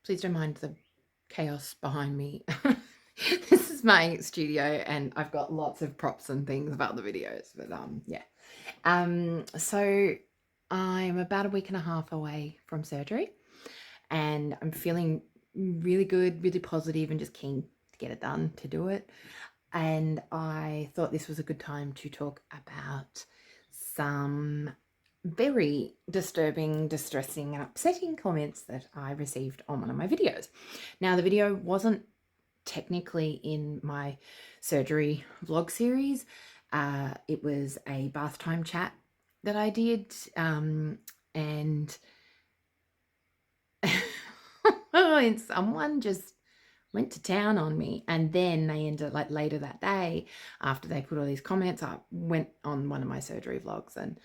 Please don't mind the chaos behind me. This is my studio and I've got lots of props and things about the videos, but yeah. So I'm about a week and a half away from surgery and I'm feeling really good, really positive and just keen to get it done, to do it. And I thought this was a good time to talk about some very disturbing, distressing, and upsetting comments that I received on one of my videos. Now, the video wasn't technically in my surgery vlog series. It was a bath time chat that I did, and someone just went to town on me, and then they ended, like, later that day after they put all these comments up, went on one of my surgery vlogs. And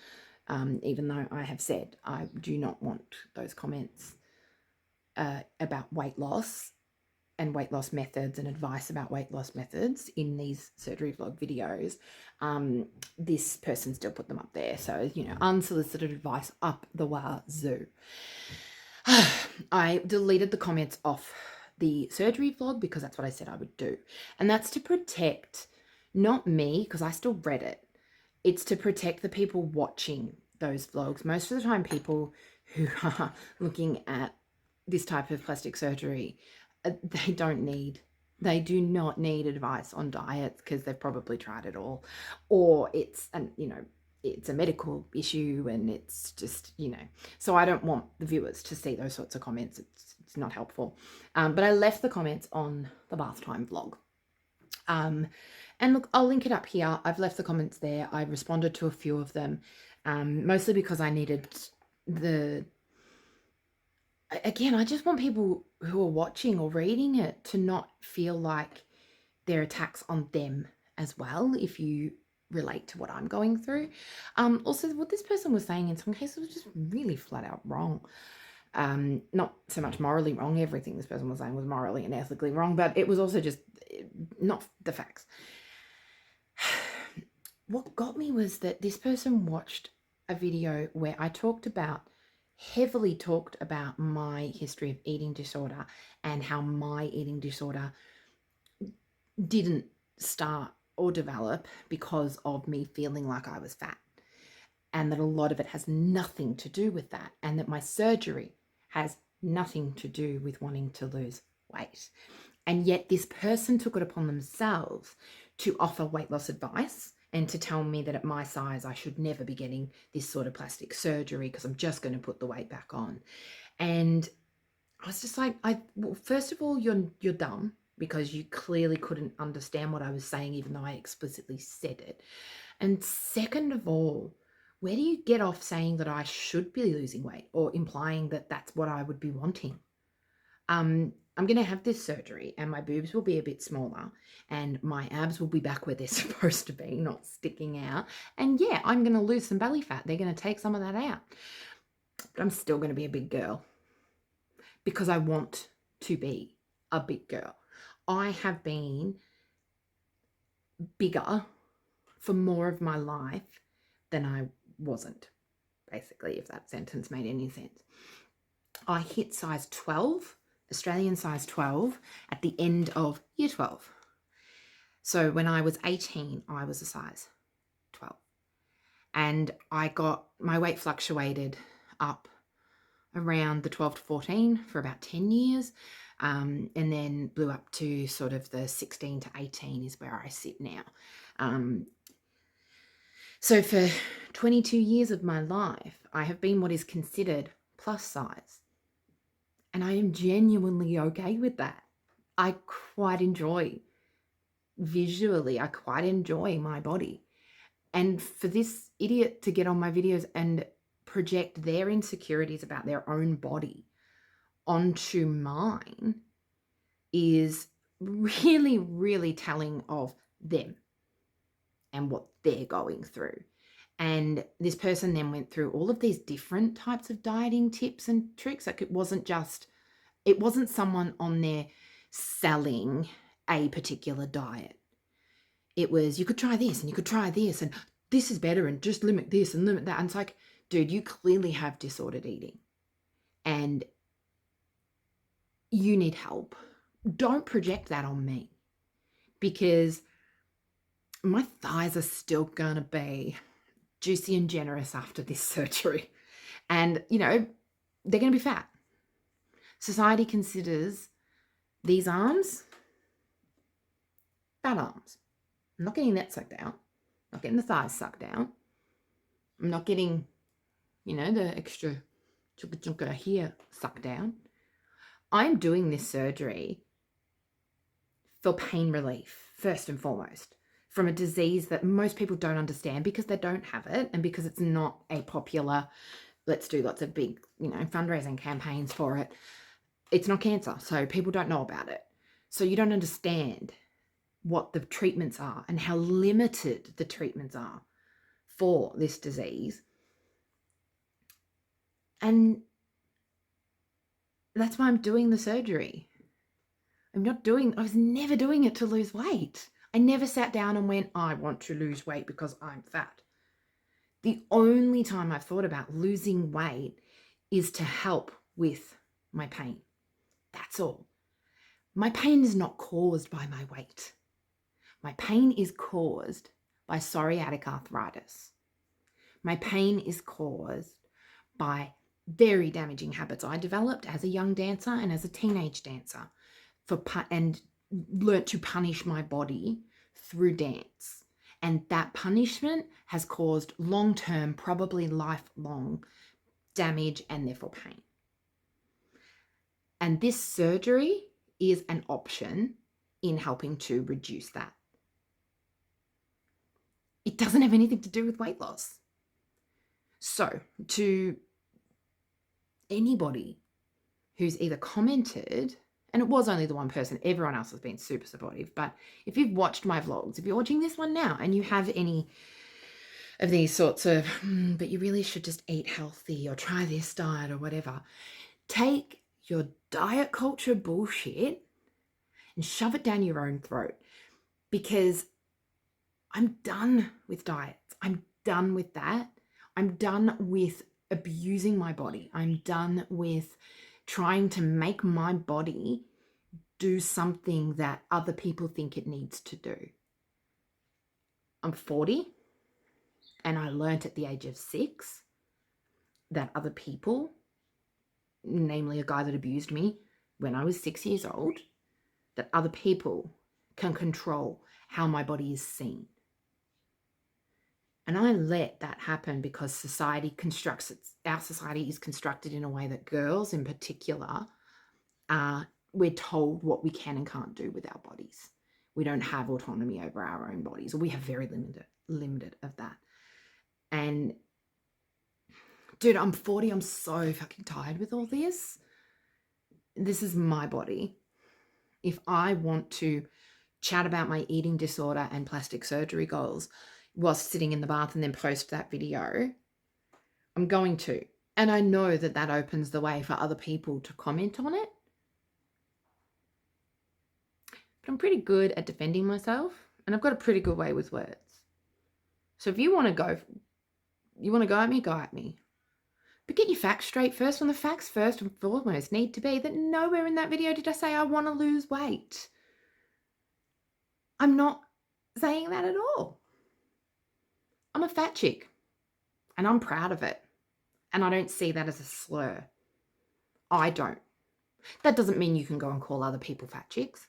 even though I have said I do not want those comments about weight loss and weight loss methods and advice about weight loss methods in these surgery vlog videos, this person still put them up there. So, you know, unsolicited advice up the wazoo. I deleted the comments off the surgery vlog because that's what I said I would do. And that's to protect, not me, because I still read it. It's to protect the people watching those vlogs. Most of the time, people who are looking at this type of plastic surgery, they do not need advice on diets because they've probably tried it all, or it's a medical issue and it's just, so I don't want the viewers to see those sorts of comments. It's not helpful. But I left the comments on the bath time vlog. And look, I'll link it up here. I've left the comments there. I responded to a few of them, mostly because I needed again, I just want people who are watching or reading it to not feel like they're attacks on them as well, if you relate to what I'm going through. Also, what this person was saying in some cases was just really flat out wrong. Not so much morally wrong. Everything this person was saying was morally and ethically wrong, but it was also just not the facts. What got me was that this person watched a video where I heavily talked about my history of eating disorder and how my eating disorder didn't start or develop because of me feeling like I was fat, and that a lot of it has nothing to do with that, and that my surgery has nothing to do with wanting to lose weight. And yet this person took it upon themselves to offer weight loss advice and to tell me that at my size I should never be getting this sort of plastic surgery because I'm just going to put the weight back on. And I was just like, well, first of all, you're dumb, because you clearly couldn't understand what I was saying, even though I explicitly said it. And second of all, where do you get off saying that I should be losing weight or implying that that's what I would be wanting? I'm going to have this surgery and my boobs will be a bit smaller and my abs will be back where they're supposed to be, not sticking out. And yeah, I'm going to lose some belly fat. They're going to take some of that out. But I'm still going to be a big girl because I want to be a big girl. I have been bigger for more of my life than I wasn't, basically, if that sentence made any sense. I hit size 12, Australian size 12, at the end of year 12. So when I was 18, I was a size 12. And my weight fluctuated up around the 12 to 14 for about 10 years. And then blew up to sort of the 16 to 18 is where I sit now. So for 22 years of my life, I have been what is considered plus size. And I am genuinely okay with that. I quite enjoy my body. And for this idiot to get on my videos and project their insecurities about their own body onto mine is really, really telling of them and what they're going through. And this person then went through all of these different types of dieting tips and tricks. Like it wasn't someone on there selling a particular diet. It was, you could try this and you could try this and this is better and just limit this and limit that. And it's like, dude, you clearly have disordered eating. And you need help. Don't project that on me, because my thighs are still going to be juicy and generous after this surgery. And, they're going to be fat. Society considers these arms fat arms. I'm not getting that sucked out. I'm not getting the thighs sucked out. I'm not getting, the extra chunka here sucked down. I'm doing this surgery for pain relief, first and foremost, from a disease that most people don't understand because they don't have it, and because it's not a popular, let's do lots of big, fundraising campaigns for it. It's not cancer, so people don't know about it. So you don't understand what the treatments are and how limited the treatments are for this disease. And that's why I'm doing the surgery. I was never doing it to lose weight. I never sat down and went, I want to lose weight because I'm fat. The only time I've thought about losing weight is to help with my pain. That's all. My pain is not caused by my weight. My pain is caused by psoriatic arthritis. My pain is caused by very damaging habits I developed as a young dancer and as a teenage dancer, and learnt to punish my body through dance. And that punishment has caused long-term, probably lifelong damage and therefore pain. And this surgery is an option in helping to reduce that. It doesn't have anything to do with weight loss. So to anybody who's either commented, and it was only the one person, everyone else has been super supportive, but if you've watched my vlogs, if you're watching this one now and you have any of these sorts of, but you really should just eat healthy or try this diet or whatever, take your diet culture bullshit and shove it down your own throat, because I'm done with diets. I'm done with that. I'm done with abusing my body. I'm done with trying to make my body do something that other people think it needs to do. I'm 40, and I learnt at the age of 6 that other people, namely a guy that abused me when I was 6 years old, that other people can control how my body is seen. And I let that happen because our society is constructed in a way that girls in particular, we're told what we can and can't do with our bodies. We don't have autonomy over our own bodies, or we have very limited of that. And dude, I'm 40. I'm so fucking tired with all this. This is my body. If I want to chat about my eating disorder and plastic surgery goals whilst sitting in the bath and then post that video, I'm going to. And I know that that opens the way for other people to comment on it. But I'm pretty good at defending myself, and I've got a pretty good way with words. So if you want to go at me, go at me. But get your facts straight first. And the facts first and foremost need to be that nowhere in that video did I say I want to lose weight. I'm not saying that at all. I'm a fat chick, and I'm proud of it. And I don't see that as a slur. I don't. That doesn't mean you can go and call other people fat chicks.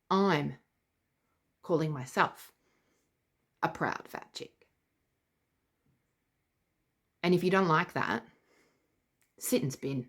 I'm calling myself a proud fat chick. And if you don't like that, sit and spin.